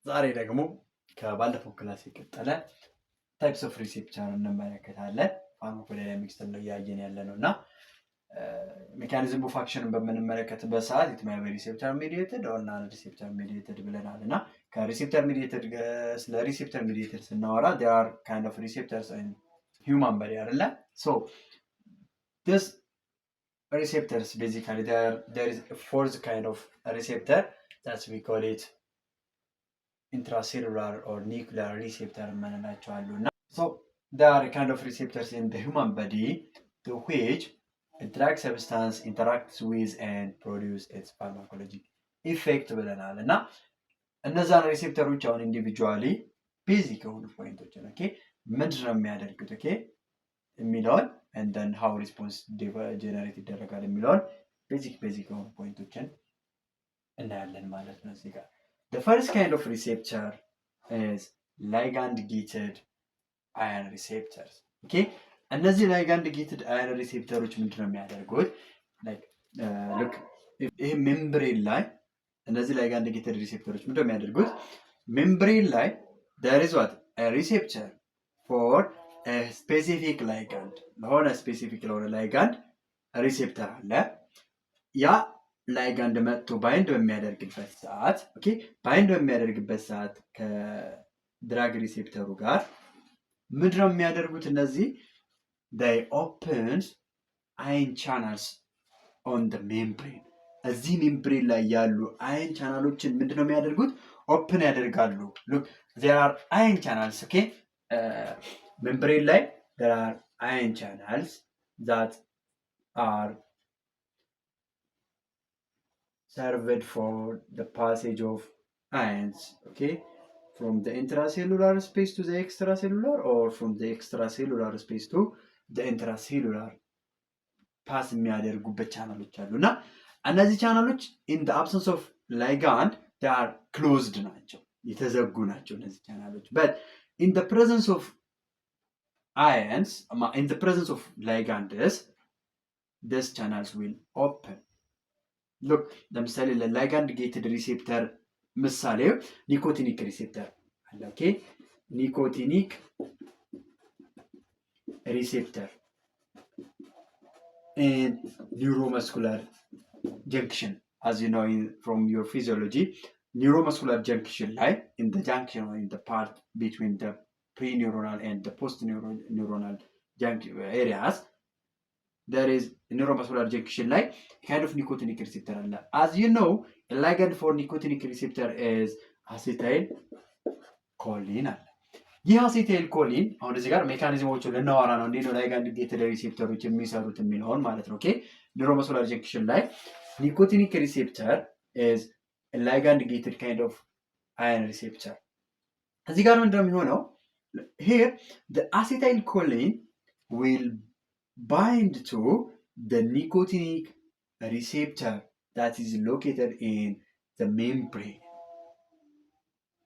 ዛሬ ደግሞ ከባለፈው ክላስ የቀጠለ ታይፕስ ኦፍ ሪሴፕተር እንመለከታለን። ፋርማኮዳይናሚክስ ነው እያየን ያለ ነው እና ሜካኒዝም ኦፍ አክሽንን በምንመለከትበት ሰዓት ኢት ሜይ ቢ ሪሴፕተር ሜዲኤትድ ኦር ናን ሪሴፕተር ሜዲኤትድ ብለናል እና ከሪሴፕተር ሜዲኤትድ ስለ ሪሴፕተር ሜዲኤትድ ስናወራ there are kind of receptors in human body አይደለ? So this receptors basically there is a fourth kind of receptor that we call it intracellular or nuclear receptor የምንላቸው እና so there are kind of receptors in the human body to which a drug substance interacts with and produce its pharmacologic effect ብለናል እና እነዛን ሪሴፕተሮች አሁን ኢንዲቪጁዋሊ ቤዚክ የሆኑ ፖይንቶችን ኦኬ ምንድን ነው የሚያደርጉት ኦኬ የሚለውን and then how response generate ይደረጋል የሚለውን ቤዚክ የሆኑ ፖይንቶችን እናያለን ማለት ነው እዚህ ጋር The first kind of receptor is ligand-gated ion receptors. Okay? እነዚህ ligand-gated ion receptors ምንድነው የሚያደርጉት? Like, look, ይሄ ሜምብሬን ላይ እነዚህ ligand-gated receptors ምንድነው የሚያደርጉት? ሜምብሬን ላይ there is what? A receptor for a specific ligand. ለሆነ specific ለሆነ ligand receptor አለ። ያ ላይጋንድ መጥቶ ባይንድ በሚያደርግበት ሰዓት ኦኬ ባይንድ በሚያደርግበት ሰዓት ከድራግ ሪሴፕተሩ ጋር ምንድነው የሚያደርጉት እነዚህ they opens ion channels on the membrane እዚህ ሜምብሬን ላይ ያሉ ion ቻናሎችን ምንድነው የሚያደርጉት ኦፕን ያደርጋሉ look there are ion channels okay ሜምብሬን ላይ there are ion channels that are served for the passage of ions, okay, from the intracellular space to the extracellular or from the extracellular space to the intracellular pass የሚያደርጉበት ቻናሎች አሉ እና እነዚህ ቻናሎች in the absence of ligand they are closed ናቸው የተዘጉ ናቸው እነዚህ ቻናሎች but in the presence of ions in the presence of ligands these channels will open look ለምሳሌ ለላይጋንድ ጌትድ ሪሴፕተር ምሳሌ ኒኮቲኒክ ሪሴፕተር አለ ኦኬ ኒኮቲኒክ ሪሴፕተር and neuromuscular junction as you know from your physiology neuromuscular junction ላይ in the junction or in the part between the preneuronal and the postneuronal junction areas there is neuromuscular junction like kind of nicotinic receptor አለ as you know a ligand for nicotinic receptor is acetylcholine አለ ይህ acetylcholine አሁን እዚህ ጋር ሜካኒዝሞቹን ልናወራ ነው እንዴት ነው ligand gated receptors የሚሰሩት የሚለውን ማለት ነው ኦኬ neuromuscular junction ላይ nicotinic receptor is a ligand gated kind of ion receptor እዚህ ጋር ምንድነው የሚሆነው here the acetylcholine will bind to the nicotinic receptor that is located in the membrane.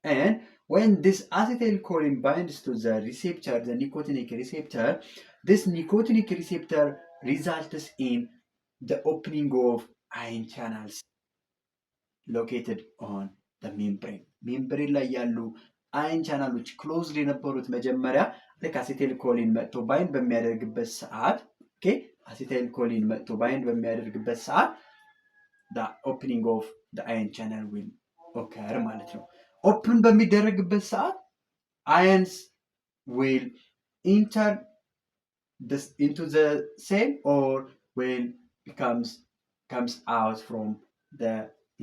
And when this acetylcholine binds to the receptor, the nicotinic receptor, this nicotinic receptor results in the opening of ion channels located on the membrane. Membrane ላይ ያሉ ion channels closely የነበሩት መጀመሪያ ልክ አሴታይልኮሊን መጥቶ ባይንድ በሚያደርግበት ሰዓት ኦኬ አሴታይልኮሊን መጥቶ ባይንድ በሚያደርግበት ሰዓት the opening of the ion channel will occur ማለት ነው ኦፕን በሚደረግበት ሰዓት ions will enter into the cell or will comes out from the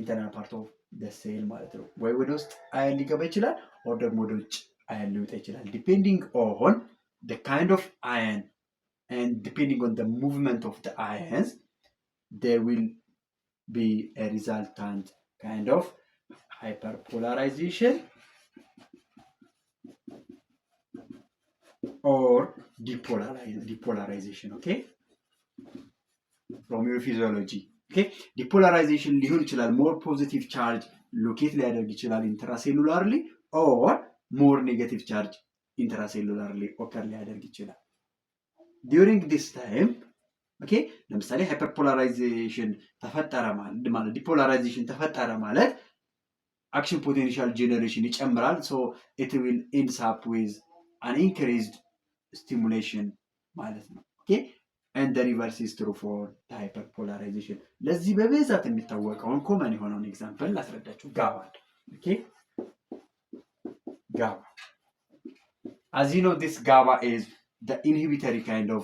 internal part of the cell ማለት ነው ወይ ወደ ውስጥ አየን ሊገባ ይችላል or ደግሞ ወደ ውጭ ion ሊወጣ ይችላል depending on the kind of ion and depending on the movement of the ions there will be a resultant kind of hyperpolarization or depolarization okay from your physiology okay depolarization ሊሆን ይችላል more positive charge locate ሊያደርግ ይችላል intracellularly or more negative charge intracellularly occur ሊያደርግ ይችላል during this time okay ለምሳሌ hyperpolarization ተፈጠረ ማለት ዲፖላራይዜሽን ተፈጠረ ማለት action potential generation ይጨምራል። so it will ends up with an increased stimulation ማለት ነው። okay and the reverse is true for the hyperpolarization። ለዚህ በብዛት የሚታወቀውን ኮመን የሆነውን ኤግዛምፕል ላስረዳችሁ። ጋባ okay GABA. As you know, this GABA is the inhibitory kind of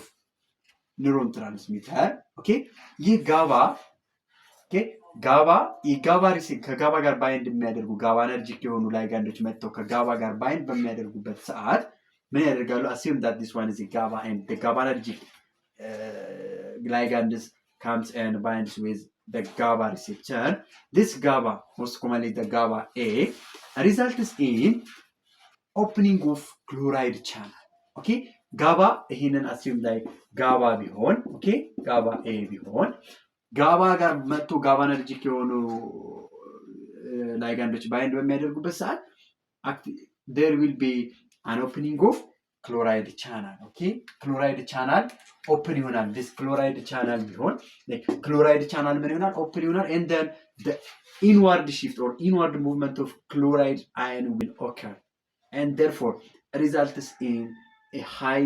neuron transmitter. Okay, ये GABA, okay, GABA የጋባ ሪሴፕተር ከጋባ ጋር ባይንድ የሚያደርጉ ጋባነርጂክ የሆኑ ላይጋንዶች መጥተው ከጋባ ጋር ባይንድ በሚያደርጉበት ሰዓት ምን ያደርጋሉ? assume that this one is a GABA and the GABAergic ligands comes and binds with the GABA receptor. This GABA, most commonly the GABA A, results in opening of chloride channel. Okay, GABA ይሄንን assume ላይ ጋባ ቢሆን okay ጋባ A ቢሆን ጋባ ጋር መጥቶ ጋባነርጂክ የሆኑ ላይጋንዶች ባይንድ በሚያደርጉበት ሰዓት there will be an opening of chloride channel. okay chloride channel open ይሆናል። this chloride channel ቢሆን like chloride channel ምን ይሆናል? open ይሆናል and then the inward shift or inward movement of chloride ion will occur and therefore results in a high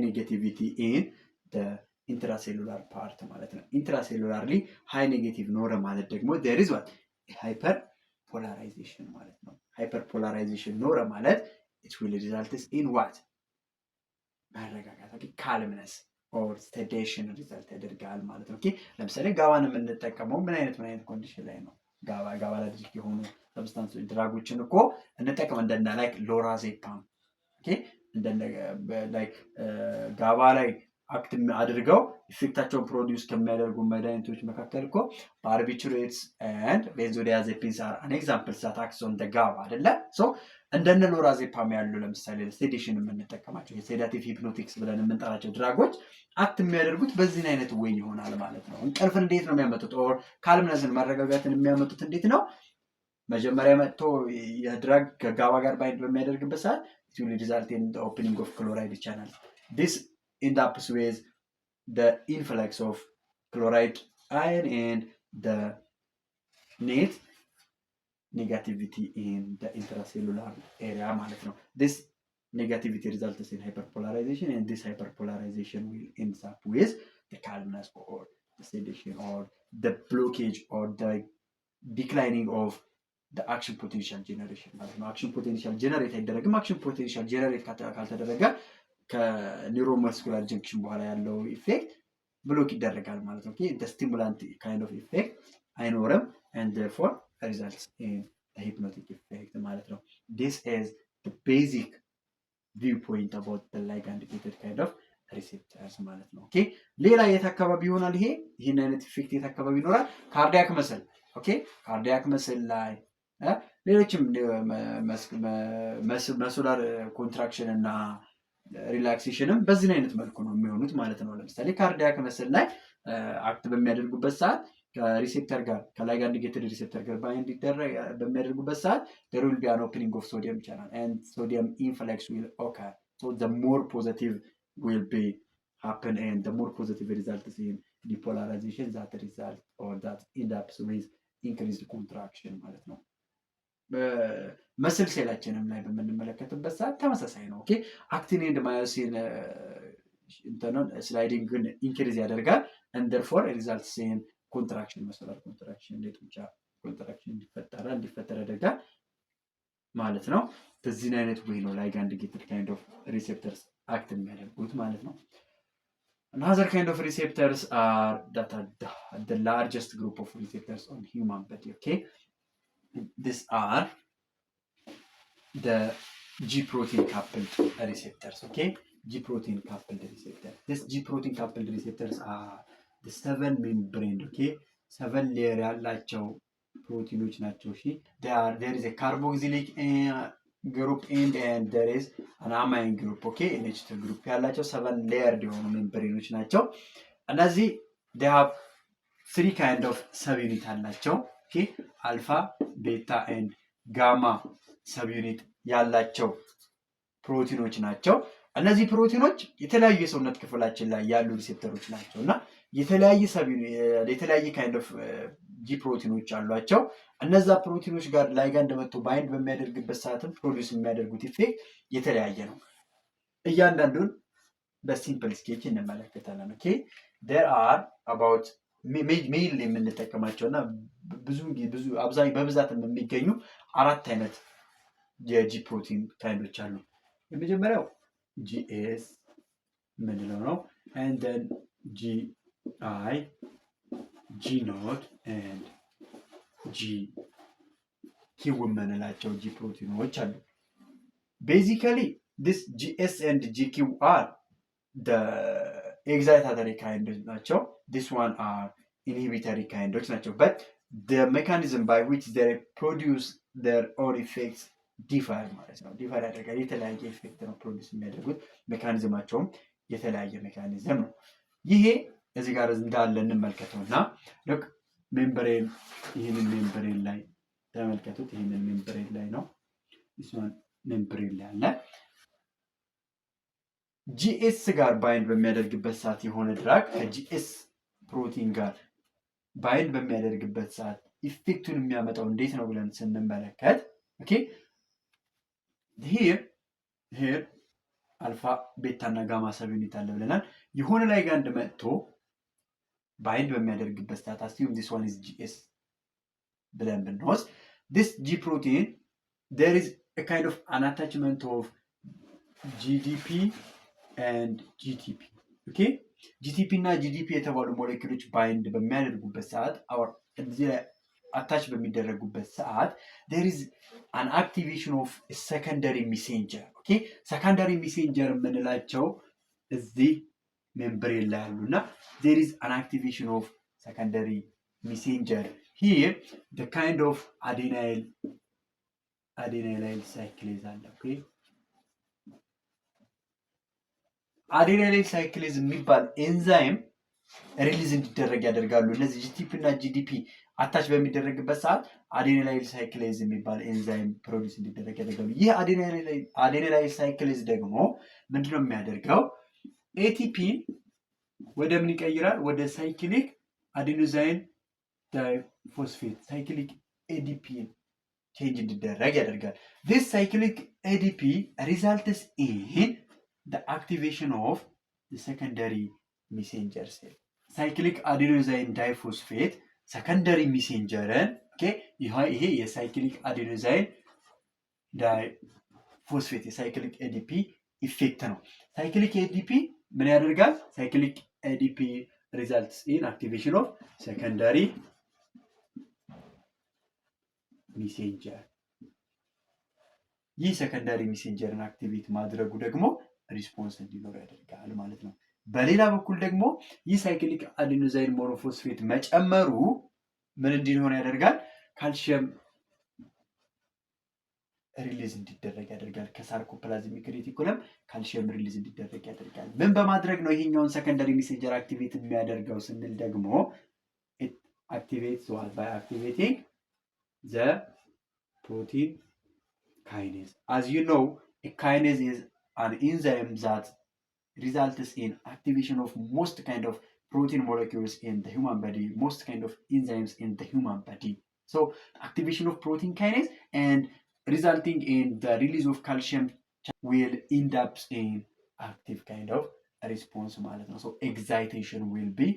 negativity in the intracellular part ማለት ነው። intracellularly high negative ኖረ ማለት ደግሞ there is what hyperpolarization ማለት ነው። hyperpolarization ኖረ ማለት it will result in what መረጋጋት calmness or sedation result ያደርጋል ማለት ነው። ኦኬ ለምሳሌ ጋባን የምንጠቀመው ምን አይነት ኮንዲሽን ላይ ነው? ጋባ ለርጂክ የሆኑ ሰብስታንሶች ድራጎችን እኮ እንጠቀም እንደና ላይክ ሎራዜፓም ኦኬ እንደነ ላይክ ጋባ ላይ አክት አድርገው ኢፌክታቸውን ፕሮዲዩስ ከሚያደርጉ መድኃኒቶች መካከል እኮ ባርቢቱሬትስ ኤንድ ቤንዞዲያዜፒንስ አር አን ኤግዛምፕልስ ዛት አክት ኦን ዘ ጋባ አይደለ? ሶ እንደነ ሎራዜፓም ያሉ ለምሳሌ ሴዴሽን የምንጠቀማቸው የሴዳቲቭ ሂፕኖቲክስ ብለን የምንጠራቸው ድራጎች አክት የሚያደርጉት በዚህ አይነት ወይ ይሆናል ማለት ነው። እንቅልፍ እንዴት ነው የሚያመጡት? ኦር ካልምነስን መረጋጋትን የሚያመጡት እንዴት ነው? መጀመሪያ መጥቶ የድራግ ከጋባ ጋር ባይንድ በሚያደርግበት ሰዓት it will result in the opening of chloride channel. This end up with the influx of chloride ion and the net negativity in the intracellular area ማለት ነው። This negativity results in hyperpolarization and this hyperpolarization will end up with the calmness or the sedation or the blockage or the declining of the action potential generation ማለት ነው። action potential generate አይደረግም። action potential generate ካልተደረገ ከኒውሮማስኩላር ጀንክሽን በኋላ ያለው ኢፌክት ብሎክ ይደረጋል ማለት ነው። the stimulant kind of effect አይኖርም and therefore results in the hypnotic effect ማለት ነው። this is the basic viewpoint about the ligand gated kind of receptors ማለት ነው። ኦኬ ሌላ የት አካባቢ ይሆናል? ይሄን አይነት ኢፌክት የት አካባቢ ይኖራል? ካርዲያክ መስል ኦኬ ካርዲያክ መስል ላይ ሌሎችም መስላር ኮንትራክሽን እና ሪላክሴሽንም በዚህ አይነት መልኩ ነው የሚሆኑት ማለት ነው። ለምሳሌ ካርዲያክ መስል ላይ አክት በሚያደርጉበት ሰዓት ከሪሴፕተር ጋር ከላይጋንድ ጌትድ ሪሴፕተር ጋር ባይንድ ይደረግ በሚያደርጉበት ሰዓት there will be an opening of sodium channel and sodium influx will occur. So the more positive will be happen and the more positive results in depolarization that result or that end up with increased contraction ማለት ነው። መስል ሴላችንም ላይ በምንመለከትበት ሰዓት ተመሳሳይ ነው። ኦኬ አክቲን ኤንድ ማዮሲን እንትኑን ስላይዲንግን ኢንክሪዝ ያደርጋል and therefore results in contraction መስላር ኮንትራክሽን ለጡንቻ ኮንትራክሽን እንዲፈጠር ያደርጋል ማለት ነው። በዚህ አይነት ወይ ነው ላይጋንድ ጌትድ kind of receptors አክት የሚያደርጉት ማለት ነው። Another kind of receptors are that are the largest group of receptors on human body. Okay, these are the G protein coupled receptors. Okay, G protein coupled receptors. This G protein coupled receptors are the 7 membrane. Okay, 7 layer ያላቸው ፕሮቲኖች ናቸው። እሺ there is a carboxylic group and there is an amine group. Okay, NH2 group ያላቸው 7 layered የሆኑ ሜምብሬኖች ናቸው። እነዚህ they have 3 kind of subunit አላቸው። okay, alpha, beta and gamma subunit ያላቸው ፕሮቲኖች ናቸው። እነዚህ ፕሮቲኖች የተለያዩ የሰውነት ክፍላችን ላይ ያሉ ሪሴፕተሮች ናቸውና የተለያየ kind of ጂ ፕሮቲኖች አሏቸው። እነዛ ፕሮቲኖች ጋር ላይጋንድ መጥቶ ባይንድ በሚያደርግበት ሰዓትም ፕሮዲውስ የሚያደርጉት ኢፌክት የተለያየ ነው። እያንዳንዱን በሲምፕል ስኬች እንመለከታለን። ኦኬ ዴር አር አባውት ሜይል የምንጠቀማቸው እና በብዛት የሚገኙ 4 አይነት የጂ ፕሮቲን ካይንዶች አሉ። የመጀመሪያው ጂኤስ ምንለው ነው and then GI G ኖት and GQ የምንላቸው ጂ ፕሮቲኖች አሉ። ቤዚካሊ this GS and GQ are the excitatory kinds ናቸው። this one are inhibitory kinds ናቸው. but the mechanism by which they produce their own effects differ ማለት ነው። ዲፈር ያደርጋል። የተለያየ ኢፌክት ነው ፕሮዲውስ የሚያደርጉት። ሜካኒዝማቸውም የተለያየ ሜካኒዝም ነው። ይሄ እዚህ ጋር እንዳለ እንመልከተው እና ልክ ሜምብሬን ይህንን ሜምብሬን ላይ ተመልከቱት። ይህንን ሜምብሬን ላይ ነው እሱን ሜምብሬን ላይ አለ። ጂኤስ ጋር ባይንድ በሚያደርግበት ሰዓት የሆነ ድራግ ከጂኤስ ፕሮቲን ጋር ባይንድ በሚያደርግበት ሰዓት ኢፌክቱን የሚያመጣው እንዴት ነው ብለን ስንመለከት ኦኬ ሄር አልፋ ቤታ እና ጋማ ሰብ ዩኒት አለ ብለናል። የሆነ ላይጋንድ መጥቶ ባይንድ በሚያደርግበት ሰዓት assume this one is GS ብለን ብንወስድ this G protein there is a kind of an attachment of GDP and GTP okay GTP እና GDP የተባሉ ሞሌኪውሎች ባይንድ በሚያደርጉበት ሰዓት እዚህ አታች በሚደረጉበት ሰዓት there is an activation of a secondary messenger okay secondary messenger የምንላቸው እዚህ ሜምብሬን ላይ አሉና there is an activation of secondary messenger here the kind of adenyl cyclase አለ okay adenyl cyclase የሚባል ኤንዛይም ሪሊዝ እንዲደረግ ያደርጋሉ። እነዚህ ጂቲፒ እና ጂዲፒ አታች በሚደረግበት ሰዓት አዴኒላይል ሳይክሌዝ የሚባል ኤንዛይም ፕሮዲውስ እንዲደረግ ያደርጋሉ። ይህ አዴኒላይል ሳይክሌዝ ደግሞ ምንድነው የሚያደርገው? ኤቲፒን ወደ ምን ይቀይራል? ወደ ሳይክሊክ አዴኖዛይን ዳይፎስፌት ሳይክሊክ ኤዲፒን ቼንጅ እንዲደረግ ያደርጋል። this cyclic ADP results in the activation of the secondary messenger cell. ሳይክሊክ አዴኖዛይን ዳይፎስፌት ሰከንደሪ ሚሴንጀርን ይሄ የሳይክሊክ አዴኖዛይን ዳይፎስፌት የሳይክሊክ ኤዲፒ ኢፌክት ነው። ሳይክሊክ ኤዲፒ ምን ያደርጋል? ሳይክሊክ ኤዲፒ ሪዛልትስ ኢን አክቲቬሽን ኦፍ ሰከንደሪ ሚሴንጀር። ይህ ሰከንዳሪ ሚሴንጀርን አክቲቬት ማድረጉ ደግሞ ሪስፖንስ እንዲኖር ያደርጋል ማለት ነው። በሌላ በኩል ደግሞ ይህ ሳይክሊክ አዴኖዛይን ሞኖፎስፌት መጨመሩ ምን እንዲሆን ያደርጋል? ካልሲየም ሪሊዝ እንዲደረግ ያደርጋል። ከሳርኮፕላዝሚክ ሬቲኩለም ካልሲየም ሪሊዝ እንዲደረግ ያደርጋል። ምን በማድረግ ነው ይሄኛውን ሰከንዳሪ ሜሴንጀር አክቲቬት የሚያደርገው ስንል ደግሞ activates what? By activating the protein kinase. As you know, a kinase is an enzyme that results in activation of most kind of protein molecules in the human body, most kind of enzymes in the human body. So activation of protein kinase and resulting in the release of calcium will end up in active kind of response ማለት ነው። So excitation will be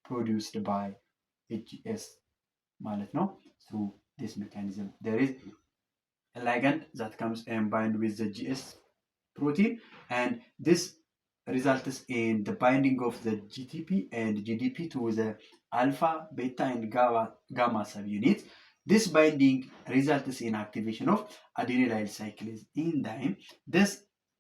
produced by HGS ማለት ነው. Through this mechanism there is a ligand that comes and bind with the GS protein and this results in the binding of the GTP and GDP to the alpha, beta and gamma subunits. This binding results in activation of adenylyl cyclase enzyme. This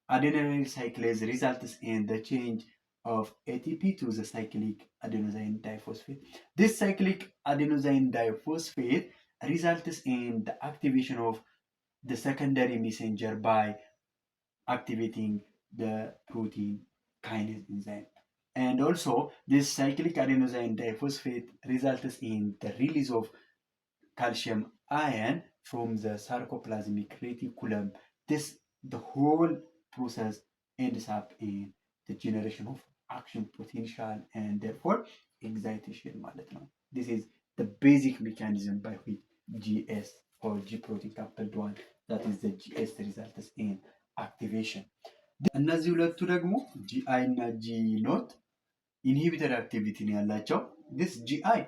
adenylyl cyclase results in the change of ATP to the cyclic adenosine diphosphate. This cyclic adenosine diphosphate results in the activation of the secondary messenger by activating the protein kinase enzyme. And also this cyclic adenosine diphosphate results in the release of calcium ion from the sarcoplasmic reticulum. The whole process ends up in the generation of action potential and therefore excitation ማለት ነው. This is the basic mechanism by which GS or G protein coupled one, that is the GS results in activation. እነዚህ ሁለቱ ደግሞ ጂአይ እና ጂ ኖት ኢንሂቢተር አክቲቪቲ ነው ያላቸው። this ጂአይ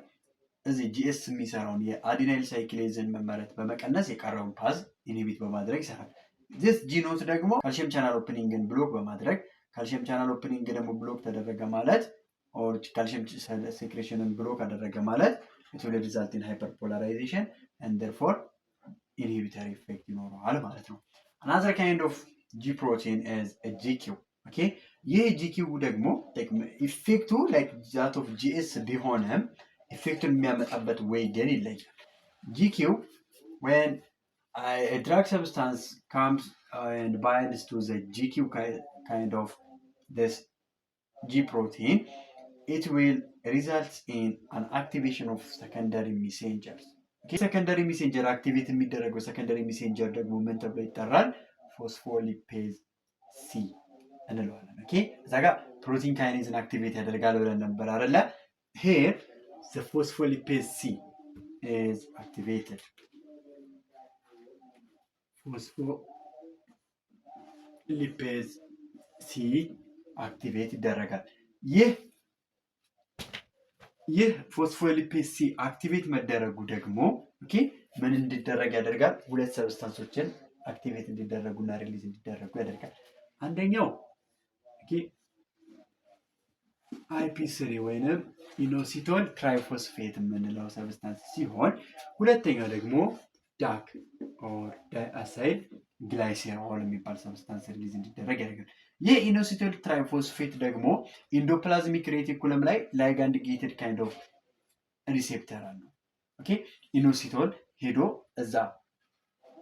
እዚህ ጂኤስ የሚሰራውን የአዲናይል ሳይክሌዝን መመረት በመቀነስ የቀረውን ፓዝ ኢንሂቢት በማድረግ ይሰራል። this ጂ ኖት ደግሞ ካልሲየም ቻናል ኦፕኒንግን ብሎክ በማድረግ ካልሲየም ቻናል ኦፕኒንግ ደግሞ ብሎክ ተደረገ ማለት ኦር ካልሲየም ሴክሬሽንን ብሎክ አደረገ ማለት it will result in hyperpolarization and therefore inhibitory effect ይኖረዋል ማለት ነው። another kind of G protein is a GQ. okay ይህ GQ ደግሞ ኢፌክቱ like that of GS ቢሆንም ኢፌክቱን የሚያመጣበት ወይ ግን ይለያል። GQ when a drug substance comes and binds to the GQ kind of this G protein, it will result in an activation of secondary messengers. secondary messenger activate የሚደረገው secondary messenger ደግሞ ምን ተብሎ ይጠራል? ፎስፎሊፔዝ ሲ እንለዋለን። ኦኬ እዛ ጋር ፕሮቲን ካይኔዝን አክቲቬት ያደርጋል ብለን ነበር አይደለ? here the phospholipase C is activated. phospholipase C activate ይደረጋል። ይህ ፎስፎሊፔዝ ሲ አክቲቬት መደረጉ ደግሞ ኦኬ ምን እንዲደረግ ያደርጋል? ሁለት ሰብስታንሶችን አክቲቬት እንዲደረጉና ሪሊዝ እንዲደረጉ ያደርጋል። አንደኛው ኦኬ IP3 ወይንም ኢኖሲቶል ትራይፎስፌት የምንለው ሰብስታንስ ሲሆን ሁለተኛው ደግሞ ዳክ ኦር ዳይአሳይል ግላይሴሮል የሚባል ሰብስታንስ ሪሊዝ እንዲደረግ ያደርጋል። ይህ ኢኖሲቶል ትራይፎስፌት ደግሞ ኢንዶፕላዝሚክ ሬቲኩለም ላይ ላይጋንድ ጌትድ ካይንድ ኦፍ ሪሴፕተር አለው። ኦኬ ኢኖሲቶል ሄዶ እዛ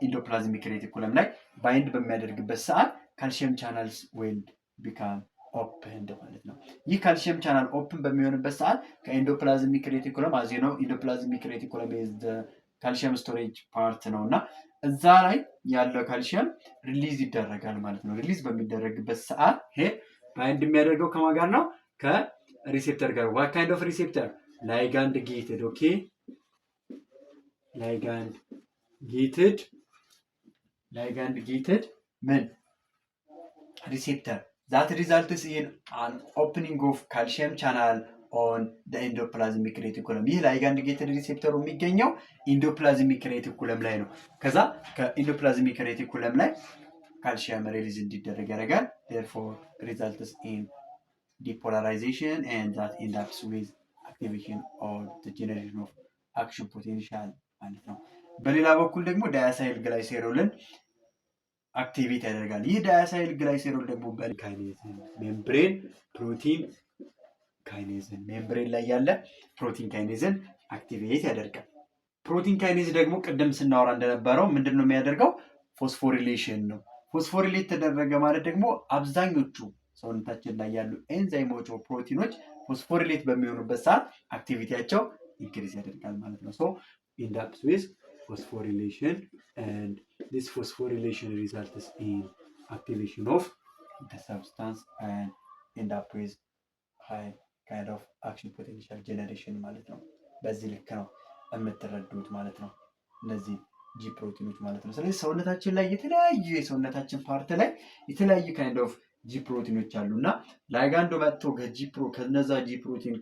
ኢንዶፕላዝሚክ ሬቲኩለም ላይ ባይንድ በሚያደርግበት ሰዓት ካልሲየም ቻናልስ ዊል ቢካም ኦፕንድ ማለት ነው። ይህ ካልሲየም ቻናል ኦፕን በሚሆንበት ሰዓት ከኢንዶፕላዝሚክ ሬቲኩለም አዚ ነው ኢንዶፕላዝሚክ ሬቲኩለም ካልሲየም ስቶሬጅ ፓርት ነው እና እዛ ላይ ያለው ካልሲየም ሪሊዝ ይደረጋል ማለት ነው። ሪሊዝ በሚደረግበት ሰዓት ይሄ ባይንድ የሚያደርገው ከማን ጋር ነው? ከሪሴፕተር ጋር። ዋት ካይንድ ኦፍ ሪሴፕተር? ላይጋንድ ጌትድ። ኦኬ ላይጋንድ ጌትድ ምን receptor that results in an opening of calcium channel on the endoplasmic reticulum. ይህ ላይጋንድ ጌትድ ሪሴፕተሩ የሚገኘው ኢንዶፕላዝሚክ ሬቲኩለም ላይ ነው። ከዛ ከኢንዶፕላዝሚክ ሬቲኩለም ላይ ካልሲየም ሪሊዝ እንዲደረግ ያደርጋል። therefore results in depolarization and that ends up with activation or the generation of action potential ማለት ነው። በሌላ በኩል ደግሞ ዳያሳይል ግላይሴሮልን አክቲቬት ያደርጋል። ይህ ዳያሳይል ግላይሴሮል ደግሞ በካይኔዝን ሜምብሬን ፕሮቲን ካይኔዝን ሜምብሬን ላይ ያለ ፕሮቲን ካይኔዝን አክቲቬት ያደርጋል። ፕሮቲን ካይኔዝ ደግሞ ቅድም ስናወራ እንደነበረው ምንድን ነው የሚያደርገው? ፎስፎሪሌሽን ነው። ፎስፎሪሌት ተደረገ ማለት ደግሞ አብዛኞቹ ሰውነታችን ላይ ያሉ ኤንዛይሞች ፕሮቲኖች ፎስፎሪሌት በሚሆኑበት ሰዓት አክቲቪቲያቸው ኢንክሪዝ ያደርጋል ማለት ነው። ሶ ኢንድ አፕስ ዊዝ phosphorylation and this phosphorylation results in activation of the substance and end up with high kind of action potential generation ማለት ነው። በዚህ ልክ ነው የምትረዱት ማለት ነው እነዚህ ጂ ፕሮቲኖች ማለት ነው። ስለዚህ ሰውነታችን ላይ የተለያዩ የሰውነታችን ፓርት ላይ የተለያዩ kind of ጂ ፕሮቲኖች አሉና ላይጋንዶ መጥቶ ከነዛ ጂ ፕሮቲን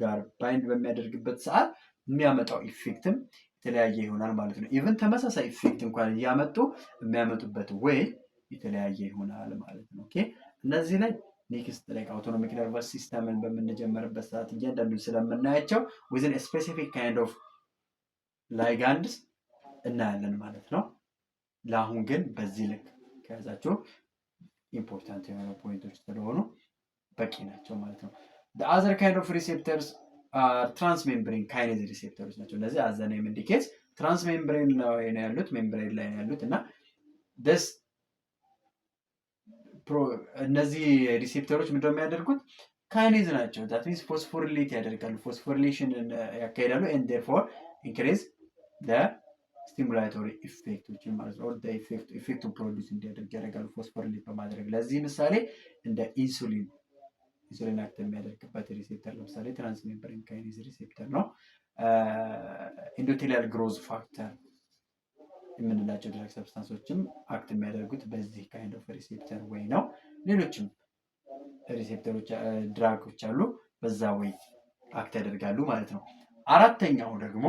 ጋር ባይንድ በሚያደርግበት ሰዓት የሚያመጣው ኢፌክትም የተለያየ ይሆናል ማለት ነው። ኢቭን ተመሳሳይ ኢፌክት እንኳን እያመጡ የሚያመጡበት ወይ የተለያየ ይሆናል ማለት ነው። ኦኬ እነዚህ ላይ ኔክስት ላይ አውቶኖሚክ ነርቨስ ሲስተምን በምንጀምርበት ሰዓት እያንዳንዱን ስለምናያቸው within a specific kind of ligands እናያለን ማለት ነው። ለአሁን ግን በዚህ ልክ ከያዛቸው ኢምፖርታንት የሆኑ ፖይንቶች ስለሆኑ በቂ ናቸው ማለት ነው። the other kind of receptors ትራንስሜምብሬን ካይኔዝ ሪሴፕተሮች ናቸው። እነዚህ as the name indicates ትራንስሜምብሬን ላይ ነው ያሉት፣ ሜምብሬን ላይ ነው ያሉት እና እነዚህ ሪሴፕተሮች ምንድነው የሚያደርጉት? ካይኔዝ ናቸው። that means ፎስፎሪሌት ያደርጋሉ፣ ፎስፎሪሌሽን ያካሂዳሉ and therefore increase the stimulatory effect ማለት ነው። the effect produce እንዲያደርግ ያደርጋሉ ፎስፎሪሌት በማድረግ። ለዚህ ምሳሌ እንደ ኢንሱሊን አክት የሚያደርግበት ሪሴፕተር ለምሳሌ ትራንስሜምብሬን ካይኔዝ ሪሴፕተር ነው። ኢንዶቴሊያል ግሮዝ ፋክተር የምንላቸው ድራግ ሰብስታንሶችም አክት የሚያደርጉት በዚህ ካይንድ ኦፍ ሪሴፕተር ወይ ነው። ሌሎችም ሪሴፕተሮች ድራጎች አሉ፣ በዛ ወይ አክት ያደርጋሉ ማለት ነው። አራተኛው ደግሞ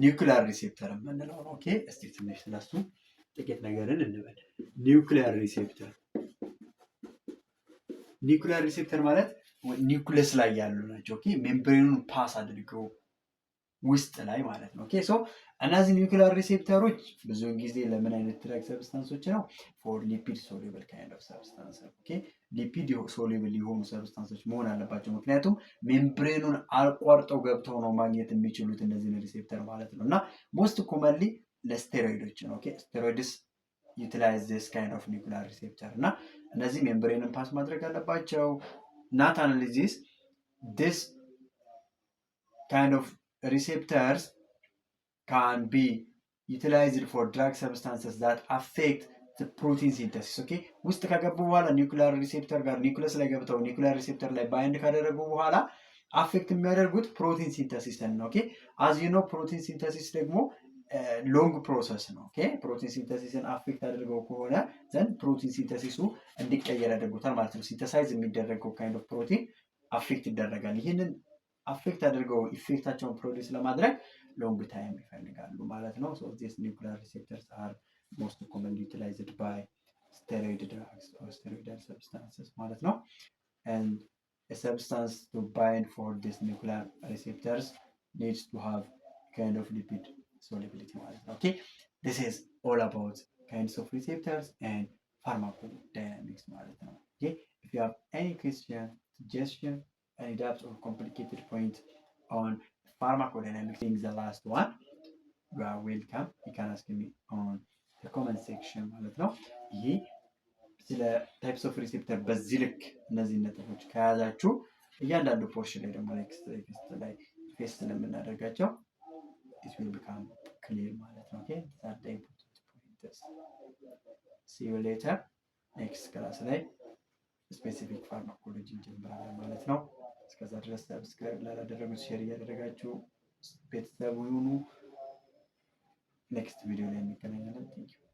ኒውክሊያር ሪሴፕተር የምንለው ነው። ኦኬ እስቲ ትንሽ ስለሱ ጥቂት ነገርን እንበል። ኒውክሊያር ሪሴፕተር ማለት ኒውክለስ ላይ ያሉ ናቸው። ኦኬ ሜምብሬኑን ፓስ አድርገው ውስጥ ላይ ማለት ነው። ኦኬ ሶ እነዚህ ኒውክሊያር ሪሴፕተሮች ብዙውን ጊዜ ለምን አይነት ድራግ ሰብስታንሶች ነው? ፎር ሊፒድ ሶሉብል ካይንድ ኦፍ ሰብስታንስ። ኦኬ ሊፒድ ሶሉብል የሆኑ ሰብስታንሶች መሆን አለባቸው። ምክንያቱም ሜምብሬኑን አቋርጠው ገብተው ነው ማግኘት የሚችሉት እነዚህን ሪሴፕተር ማለት ነው። እና ሞስት ኮመንሊ ለስቴሮይዶች ነው። ኦኬ ስቴሮይድስ ዩቲላይዝ ዚስ ካይንድ ኦፍ ኒውክሊያር ሪሴፕተር እና እነዚህ ሜምብሬንን ፓስ ማድረግ አለባቸው። ናት አናሊሲስ ዲስ ካይንድ ኦፍ receptors can be utilized for drug substances that affect the protein synthesis. ኦኬ ውስጥ ከገቡ በኋላ ኒውክሊያር ሪሴፕተር ጋር ኒውክለስ ላይ ገብተው ኒውክሊያር ሪሴፕተር ላይ ባይንድ ካደረጉ በኋላ አፌክት የሚያደርጉት ፕሮቲን ሲንተሲስን ነው። ኦኬ አዝ ዩ ኖ ፕሮቲን ሲንተሲስ ደግሞ ሎንግ ፕሮሰስ ነው። ኦኬ ፕሮቲን ሲንተሲስን አፌክት አድርገው ከሆነ ዘንድ ፕሮቲን ሲንተሲሱ እንዲቀየር ያደርጉታል ማለት ነው። ሲንተሳይዝ የሚደረገው ካይንድ ኦፍ ፕሮቲን አፌክት ይደረጋል። ይህንን አፌክት አድርገው ኢፌክታቸውን ፕሮዲስ ለማድረግ ሎንግ ታይም ይፈልጋሉ ማለት ነው። ሶ ዲስ ኒውክሊያር ሪሴፕተርስ አር ሞስት ኮመንሊ ዩቲላይዝድ ባይ ስቴሮይድ ድራግስ ኦር ስቴሮይዳል ሰብስታንስስ ማለት ነው። and a substance to bind for these nuclear receptors needs to have kind of lipid solubility ማለት ነው። okay this is all about kinds of receptors and pharmacodynamics ማለት ነው። okay if you have any question, suggestion, any doubts or complicated point on pharmacodynamics, being the last one, you are welcome. You can ask me on the comment section ማለት ነው። ይሄ ስለ ታይፕስ ኦፍ ሪሴፕተር በዚህ ልክ እነዚህ ነጥቦች ከያዛችሁ እያንዳንዱ ፖርሽን ላይ ደግሞ ኔክስት ላይ ፌስ ስለምናደርጋቸው it will become clear ማለት ነው። okay that the important point is. see you later next class ላይ ስፔሲፊክ ፋርማኮሎጂ እንጀምራለን ማለት ነው። እስከዛ ድረስ ሰብስክራይብ ላላደረጉት ሼር እያደረጋችሁ ቤተሰብ ሁኑ። ኔክስት ቪዲዮ ላይ እንገናኛለን። ቴንክ ዩ